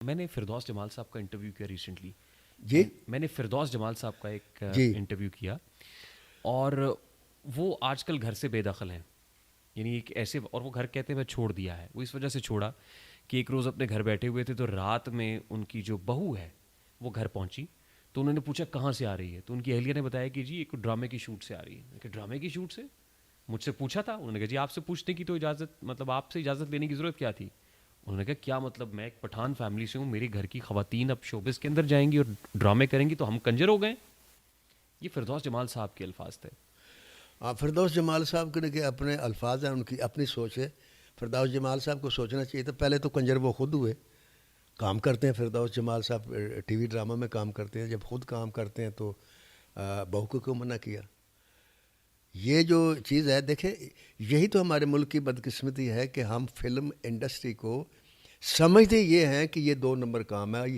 میں نے فردوس جمال صاحب کا انٹرویو کیا ریسنٹلی. جی میں نے فردوس جمال صاحب کا ایک جی انٹرویو کیا, اور وہ آج کل گھر سے بے دخل ہیں. یعنی ایک ایسے, اور وہ گھر کہتے ہیں میں چھوڑ دیا ہے. وہ اس وجہ سے چھوڑا کہ ایک روز اپنے گھر بیٹھے ہوئے تھے تو رات میں ان کی جو بہو ہے وہ گھر پہنچی, تو انہوں نے پوچھا کہاں سے آ رہی ہے, تو ان کی اہلیہ نے بتایا کہ جی ایک ڈرامے کی شوٹ سے آ رہی ہے. میں کہ ڈرامے کی شوٹ سے؟ مجھ سے پوچھا تھا؟ انہوں نے کہا جی آپ سے پوچھنے کی تو اجازت, مطلب آپ سے اجازت لینے کی ضرورت کیا تھی؟ انہوں نے کہا کیا مطلب, میں ایک پٹھان فیملی سے ہوں, میری گھر کی خواتین اب شوبز کے اندر جائیں گی اور ڈرامے کریں گی تو ہم کنجر ہو گئے. یہ فردوس جمال صاحب کے الفاظ تھے. فردوس جمال صاحب کے اپنے الفاظ ہیں, ان کی اپنی سوچ ہے. فردوس جمال صاحب کو سوچنا چاہیے تھا, پہلے تو کنجر وہ خود ہوئے, کام کرتے ہیں. فردوس جمال صاحب ٹی وی ڈرامہ میں کام کرتے ہیں, جب خود کام کرتے ہیں تو بہو کو کیوں منع کیا؟ یہ جو چیز ہے دیکھیں, یہی تو ہمارے ملک کی بدقسمتی ہے کہ ہم فلم انڈسٹری کو سمجھتے یہ ہیں کہ یہ 2 نمبر کام ہے,